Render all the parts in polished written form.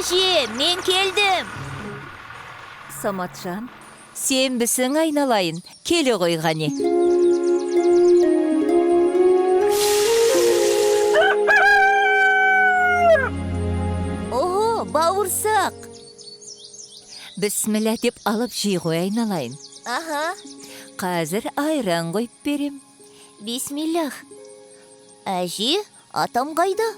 Әже, мен келдім. Саматжан, сен бісің айналайын, келе қойғаны. Ого, бауырсақ. Бісміллә деп алып жей қой айналайын. Аха, Қазір айран қойып берем. бисмиллах. Әже, атам қайда?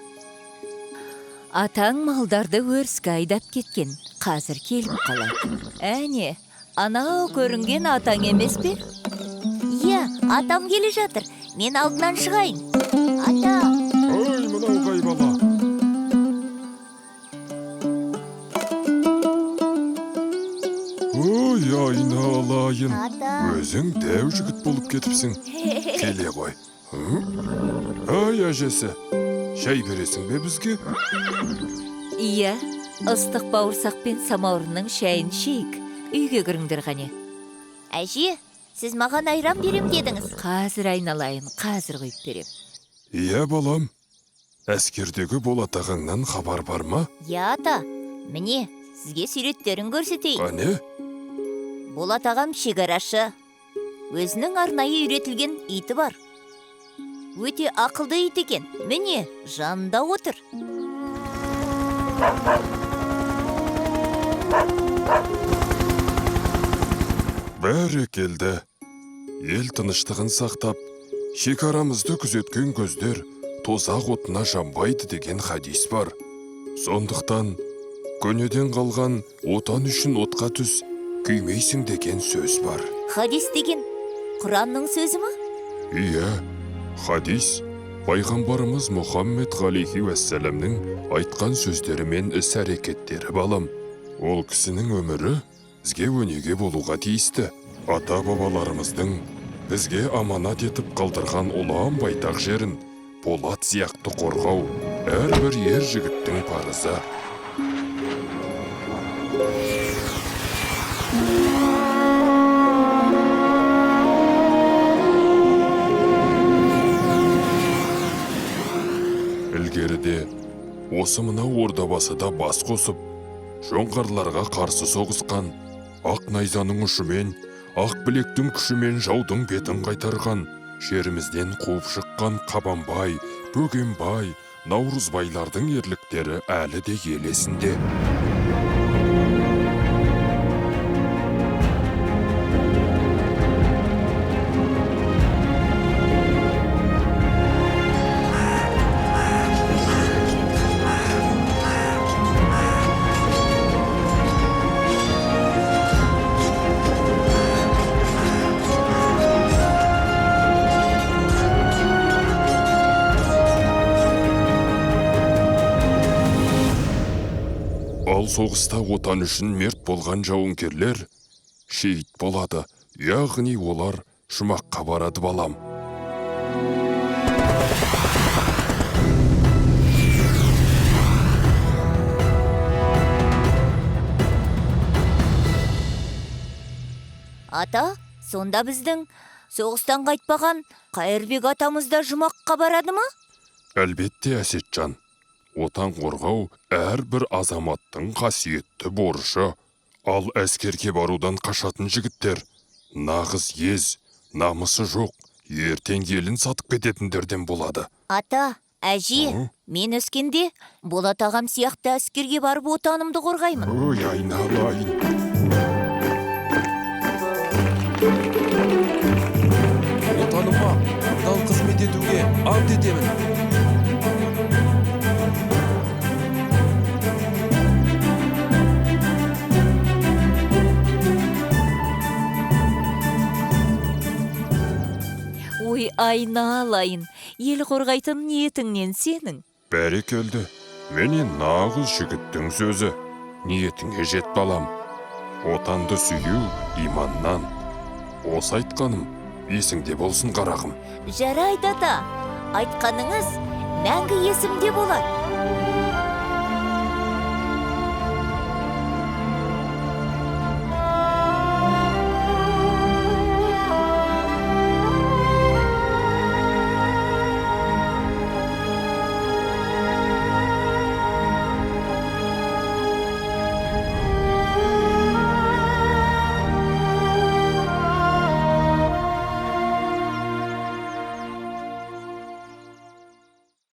Атаң малдарды өріске айдап кеткен. Қазір келіп қалады. Әне, анау көрінген атаң емес пе? Иә, атам келе жатыр. Мен алдынан шығайын. Ата. Ой, мынау қай бала. Ой, айналайын. Ата. Өзің дәу жігіт болып кетіпсің. Келе ғой. Ай, әжесі. Шай бересің бе бізге? Иә, ыстық бауырсақ пен самаурынның шайын ішейік. Үйге кіріңдер ғане. Әже, сіз маған айран берем дедіңіз. Қазір айналайын, қазір қойып берем. Иә, балам. Әскердегі Болат ағаңнан хабар бар ма? Иә, ата. Міне, сізге суреттерін көрсетейін. Қане? Болат ағам шекарашы. Өзінің арнайы үйретілген иті бар. Өте ақылды ит екен. Міне, жанында отыр. Бәрі келді. Ел тыныштығын сақтап, шекарамызды күзеткен көздер тозақ отына жанбайды деген хадис бар. Сондықтан, көнеден қалған отан үшін отқа түс, күймейсің деген сөз бар. Хадис деген Құранның сөзі ма? Иә, хадис пайғамбарымыз Мұхаммед ғалейхи уәссәләмнің айтқан сөздері мен іс-әрекеттері балам. Ол кісінің өмірі бізге өнеге болуға тиісті. Ата-бабаларымыздың бізге аманат етіп қалдырған ұлан байтақ жерін Болат сияқты қорғау әрбір ер жігіттің парызы. Ілгеріде осы мына ордабасыда бас қосып, жоңғарларға қарсы соғысқан, ақ найзаның ұшымен, ақ білектің күшімен жаудың бетін қайтарған, жерімізден қуып шыққан Қабанбай, Бөгенбай, Наурызбайлардың ерліктері әлі де ел есінде. Ал соғыста отан үшін мерт болған жауынгерлер шейіт болады, яғни олар жұмаққа барады балам. Ата, сонда біздің соғыстан қайтпаған Қайырбек атамыз да жұмаққа барады ма? Әлбетте, Әсетжан. Отан қорғау әрбір азаматтың қасиетті борышы. Ал әскерге барудан қашатын жігіттер нағыз ез, намысы жоқ, ертең елін сатып кететіндерден болады. Ата, әже, мен өскенде Болат ағам сияқты әскерге барып отанымды қорғаймын. Ой, айналайын. Отаныма адал қызмет етуге ант етемін. Ой, айналайын, ел қорғайтын ниетіңнен сенің. Бәрекелді, мені нағыз жігіттің сөзі. Ниетіңе жет балам. Отанды сүю иманнан. Осы айтқаным есіңде болсын қарағым. Жарайды ата, айтқаныңыз мәңгі есімде болады.